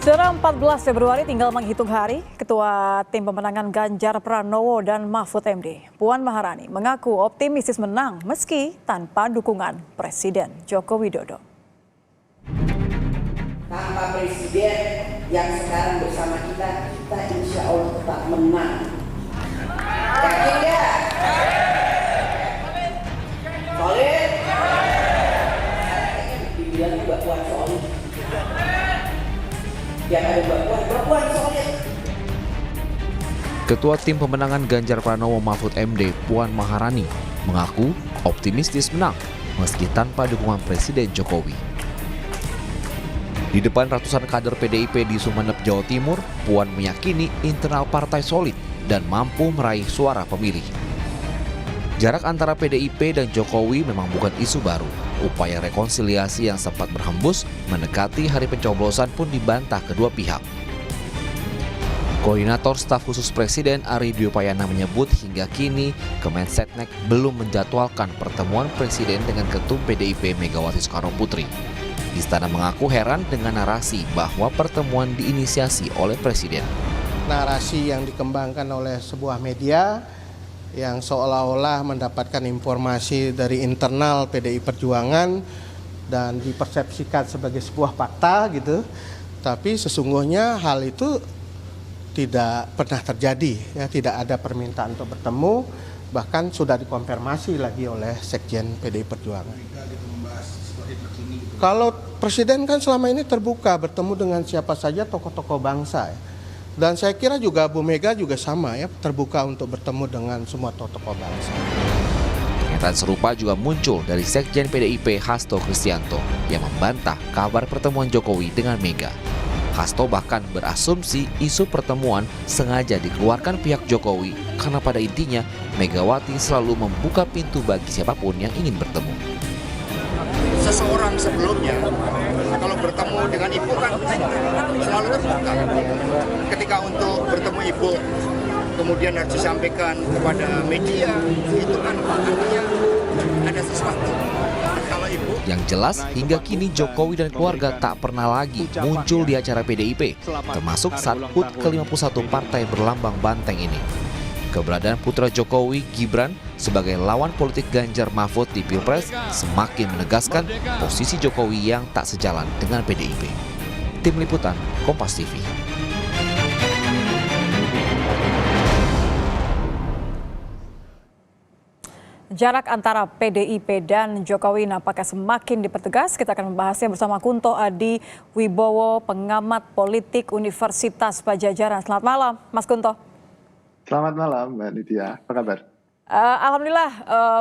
Saudara, 14 Februari tinggal menghitung hari, Ketua Tim Pemenangan Ganjar Pranowo dan Mahfud MD, Puan Maharani, mengaku optimistis menang meski tanpa dukungan Presiden Joko Widodo. Tanpa Presiden yang sekarang bersama kita insya Allah tetap menang. Yakin nggak? Solid? Dibilang Mbak Puan solid. Yang ada Mbak Puan solid. Ketua Tim Pemenangan Ganjar Pranowo Mahfud MD, Puan Maharani, mengaku optimistis menang meski tanpa dukungan Presiden Jokowi. Di depan ratusan kader PDIP di Sumeneb, Jawa Timur, Puan meyakini internal partai solid dan mampu meraih suara pemilih. Jarak antara PDIP dan Jokowi memang bukan isu baru. Upaya rekonsiliasi yang sempat berhembus mendekati hari pencoblosan pun dibantah kedua pihak. Koordinator Staf Khusus Presiden Ari Dwi Payana menyebut hingga kini Kemensetnek belum menjadwalkan pertemuan Presiden dengan Ketum PDIP Megawati Soekarno Putri. Istana mengaku heran dengan narasi bahwa pertemuan diinisiasi oleh Presiden. Narasi yang dikembangkan oleh sebuah media yang seolah-olah mendapatkan informasi dari internal PDI Perjuangan dan dipersepsikan sebagai sebuah fakta gitu. Tapi sesungguhnya hal itu tidak pernah terjadi, ya, tidak ada permintaan untuk bertemu, bahkan sudah dikonfirmasi lagi oleh Sekjen PDI Perjuangan. Kalau Presiden kan selama ini terbuka bertemu dengan siapa saja tokoh-tokoh bangsa, ya. Dan saya kira juga Bu Mega juga sama, ya, terbuka untuk bertemu dengan semua tokoh bangsa. Pernyataan serupa juga muncul dari Sekjen PDIP Hasto Kristianto yang membantah kabar pertemuan Jokowi dengan Mega. Hasto bahkan berasumsi isu pertemuan sengaja dikeluarkan pihak Jokowi karena pada intinya Megawati selalu membuka pintu bagi siapapun yang ingin bertemu. Seseorang sebelumnya kalau bertemu dengan ibu kan selalu terbuka. Ketika untuk bertemu ibu kemudian harus disampaikan kepada media, itu kan artinya ada sesuatu. Kalau ibu Yang jelas hingga kini Jokowi dan keluarga tak pernah lagi muncul di acara PDIP, termasuk saat HUT ke-51 partai berlambang banteng ini. Keberadaan putra Jokowi, Gibran, sebagai lawan politik Ganjar Mahfud di Pilpres semakin menegaskan posisi Jokowi yang tak sejalan dengan PDIP. Tim Liputan, Kompas TV. Jarak antara PDIP dan Jokowi nampaknya semakin dipertegas. Kita akan membahasnya bersama Kunto Adi Wibowo, pengamat politik Universitas Padjadjaran. Selamat malam, Mas Kunto. Selamat malam, Mbak Nitya. Apa kabar? Alhamdulillah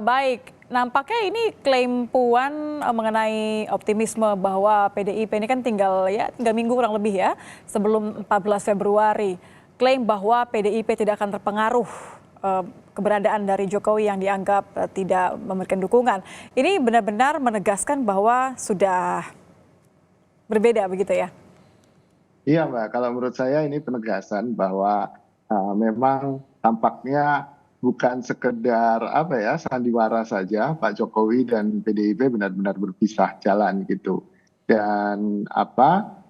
baik. Nampaknya ini klaim Puan mengenai optimisme bahwa PDIP ini kan tinggal minggu kurang lebih ya sebelum 14 Februari. Klaim bahwa PDIP tidak akan terpengaruh keberadaan dari Jokowi yang dianggap tidak memberikan dukungan. Ini benar-benar menegaskan bahwa sudah berbeda begitu ya? Iya, Mbak. Kalau menurut saya ini penegasan bahwa memang tampaknya bukan sekedar sandiwara saja, Pak Jokowi dan PDIP benar-benar berpisah jalan gitu. Dan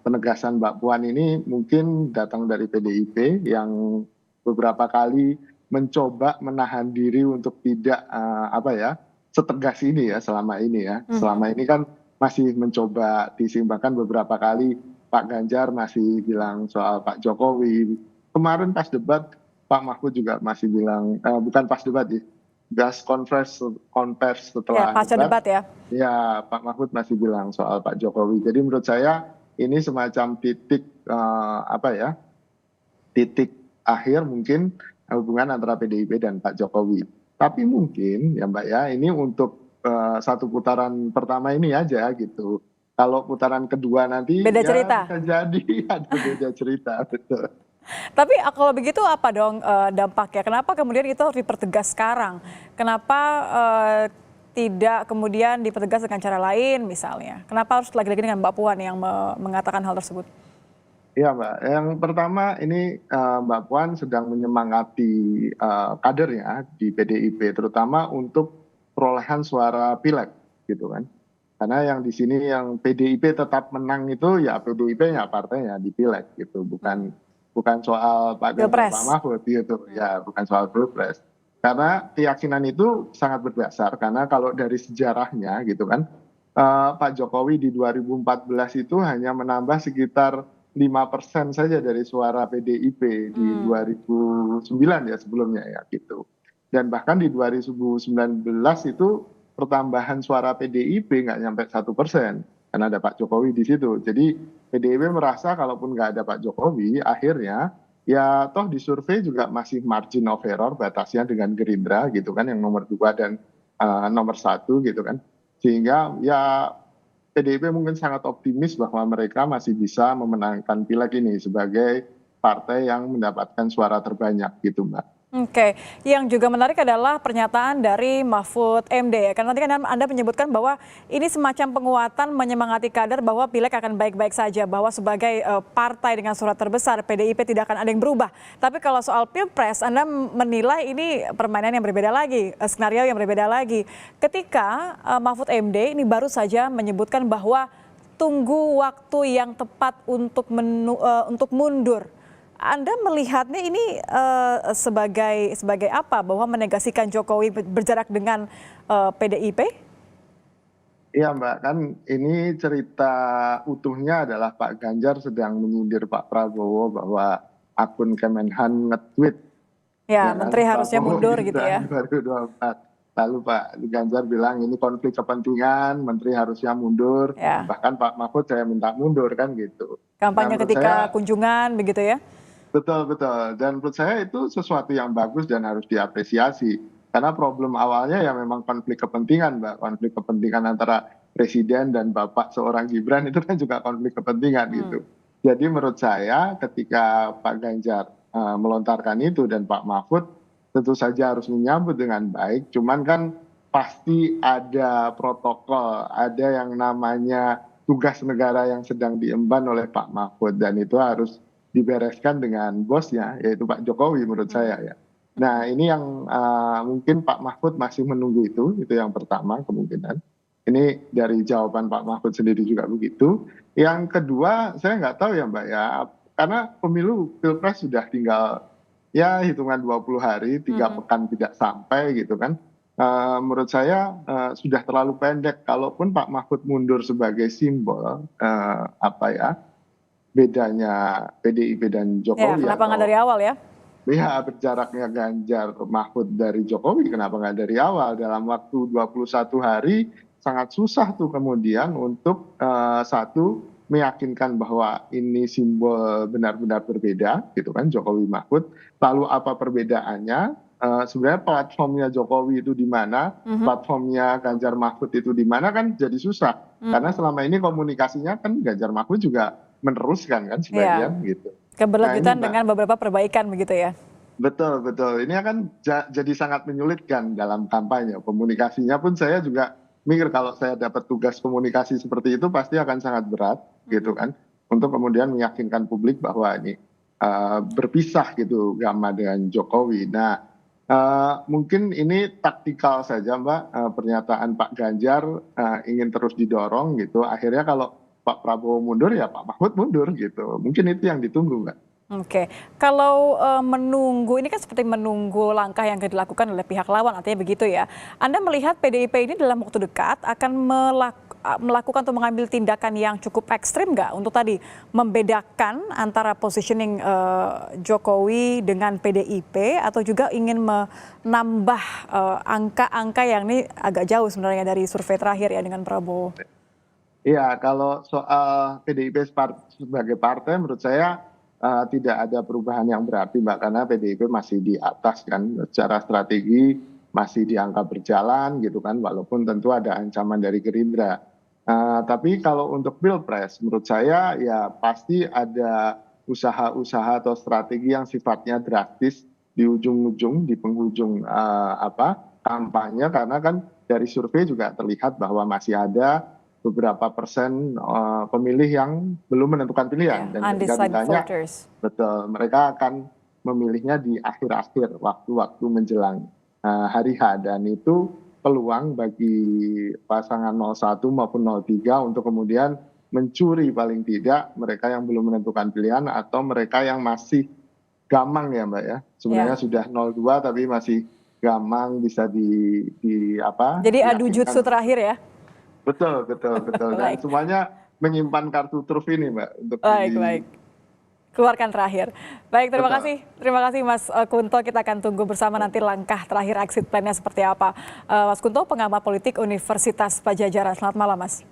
penegasan Mbak Puan ini mungkin datang dari PDIP yang beberapa kali mencoba menahan diri untuk tidak setegas ini ya selama ini ya. Selama ini kan masih mencoba diseimbangkan beberapa kali. Pak Ganjar masih bilang soal Pak Jokowi. Kemarin pas debat Pak Mahfud juga masih bilang, bukan pas debat ya, gas konvers setelah debat ya. Ya, Pak Mahfud masih bilang soal Pak Jokowi. Jadi menurut saya ini semacam titik titik akhir mungkin hubungan antara PDIP dan Pak Jokowi. Tapi mungkin ya Mbak ya, ini untuk satu putaran pertama ini aja gitu. Kalau putaran kedua nanti beda cerita. Bisa jadi ada beda cerita, betul. Tapi kalau begitu apa dong dampaknya? Kenapa kemudian itu harus dipertegas sekarang? Kenapa tidak kemudian dipertegas dengan cara lain misalnya? Kenapa harus lagi-lagi dengan Mbak Puan yang mengatakan hal tersebut? Iya Mbak, yang pertama ini Mbak Puan sedang menyemangati kadernya di PDIP, terutama untuk perolehan suara pileg gitu kan. Karena yang di sini yang PDIP tetap menang itu ya PDIP-nya partainya di Pileg gitu, bukan soal Pak Ganjar Pilpres. Pak Mahfud gitu, ya bukan soal Pilpres. Karena keyakinan itu sangat berdasar karena kalau dari sejarahnya gitu kan, Pak Jokowi di 2014 itu hanya menambah sekitar 5% saja dari suara PDIP di 2009 ya sebelumnya ya gitu. Dan bahkan di 2019 itu pertambahan suara PDIP nggak nyampe 1%, karena ada Pak Jokowi di situ. Jadi PDIP merasa kalaupun nggak ada Pak Jokowi, akhirnya ya toh di survei juga masih margin of error batasnya dengan Gerindra gitu kan, yang nomor 2 dan nomor 1 gitu kan. Sehingga ya PDIP mungkin sangat optimis bahwa mereka masih bisa memenangkan pileg ini sebagai partai yang mendapatkan suara terbanyak gitu Mbak. Oke, yang juga menarik adalah pernyataan dari Mahfud MD ya. Karena tadi kan Anda menyebutkan bahwa ini semacam penguatan menyemangati kader bahwa pileg akan baik-baik saja, bahwa sebagai partai dengan suara terbesar PDIP tidak akan ada yang berubah. Tapi kalau soal Pilpres, Anda menilai ini permainan yang berbeda lagi, skenario yang berbeda lagi. Ketika Mahfud MD ini baru saja menyebutkan bahwa tunggu waktu yang tepat untuk mundur. Anda melihatnya ini sebagai apa? Bahwa menegasikan Jokowi berjarak dengan PDIP? Iya Mbak, kan ini cerita utuhnya adalah Pak Ganjar sedang menyindir Pak Prabowo bahwa akun Kemenhan nge-tweet. Ya, Dengan menteri harusnya Prabowo mundur gitu ya. 2024. Lalu Pak Ganjar bilang ini konflik kepentingan, menteri harusnya mundur. Ya. Bahkan Pak Mahfud saya minta mundur kan gitu. Kampanye Nah, menurut ketika saya, kunjungan begitu ya? betul. Dan menurut saya itu sesuatu yang bagus dan harus diapresiasi. Karena problem awalnya ya memang konflik kepentingan, Mbak. Konflik kepentingan antara Presiden dan Bapak seorang Gibran itu kan juga konflik kepentingan gitu. Jadi menurut saya ketika Pak Ganjar melontarkan itu dan Pak Mahfud tentu saja harus menyambut dengan baik. Cuman kan pasti ada protokol, ada yang namanya tugas negara yang sedang diemban oleh Pak Mahfud. Dan itu harus dibereskan dengan bosnya, yaitu Pak Jokowi menurut saya ya. Nah ini yang mungkin Pak Mahfud masih menunggu itu yang pertama kemungkinan. Ini dari jawaban Pak Mahfud sendiri juga begitu. Yang kedua saya nggak tahu ya Mbak ya, karena pemilu Pilpres sudah tinggal ya hitungan 20 hari, 3 pekan tidak sampai gitu kan. Menurut saya sudah terlalu pendek. Kalaupun Pak Mahfud mundur sebagai simbol bedanya PDIP dan Ya, Jokowi. kenapa nggak dari awal ya? Ya berjaraknya Ganjar Mahfud dari Jokowi, kenapa nggak dari awal? Dalam waktu 21 hari sangat susah tuh kemudian untuk satu meyakinkan bahwa ini simbol benar-benar berbeda gitu kan, Jokowi Mahfud. Lalu apa perbedaannya? Sebenarnya platformnya Jokowi itu di mana, platformnya Ganjar Mahfud itu di mana kan jadi susah. Karena selama ini komunikasinya kan Ganjar Mahfud juga meneruskan kan sebagian gitu. Keberlanjutan Nah, ini, dengan beberapa perbaikan begitu ya? Betul. Ini akan jadi sangat menyulitkan dalam kampanye. Komunikasinya pun saya juga mikir kalau saya dapat tugas komunikasi seperti itu pasti akan sangat berat gitu kan. Untuk kemudian meyakinkan publik bahwa ini berpisah gitu Gama dengan Jokowi. Nah mungkin ini taktikal saja Mbak, pernyataan Pak Ganjar ingin terus didorong gitu. Akhirnya kalau Pak Prabowo mundur ya Pak Mahfud mundur gitu. Mungkin itu yang ditunggu Mbak. Oke, kalau menunggu ini kan seperti menunggu langkah yang dilakukan oleh pihak lawan, artinya begitu ya. Anda melihat PDIP ini dalam waktu dekat akan melakukan atau mengambil tindakan yang cukup ekstrim nggak untuk tadi membedakan antara positioning Jokowi dengan PDIP atau juga ingin menambah angka-angka yang ini agak jauh sebenarnya dari survei terakhir ya dengan Prabowo? Iya, kalau soal PDIP sebagai partai menurut saya tidak ada perubahan yang berarti Mbak, karena PDIP masih di atas kan, secara strategi masih di angka berjalan gitu kan, walaupun tentu ada ancaman dari Gerindra. Tapi kalau untuk Pilpres menurut saya ya pasti ada usaha-usaha atau strategi yang sifatnya drastis di ujung-ujung, di penghujung kampanye, karena kan dari survei juga terlihat bahwa masih ada beberapa persen pemilih yang belum menentukan pilihan. Dan ketika ditanya, betul, mereka akan memilihnya di akhir-akhir waktu-waktu menjelang hari H. Dan itu peluang bagi pasangan 01 maupun 03 untuk kemudian mencuri paling tidak mereka yang belum menentukan pilihan atau mereka yang masih gamang ya Mbak ya. Sebenarnya sudah 02 tapi masih gamang bisa Jadi adu jutsu terakhir ya. Betul. Dan semuanya menyimpan kartu truf ini Mbak untuk Baik. Keluarkan terakhir. Baik, terima kasih Mas Kunto. Kita akan tunggu bersama nanti langkah terakhir exit plan-nya seperti apa. Mas Kunto, pengamat politik Universitas Padjadjaran. Selamat malam Mas.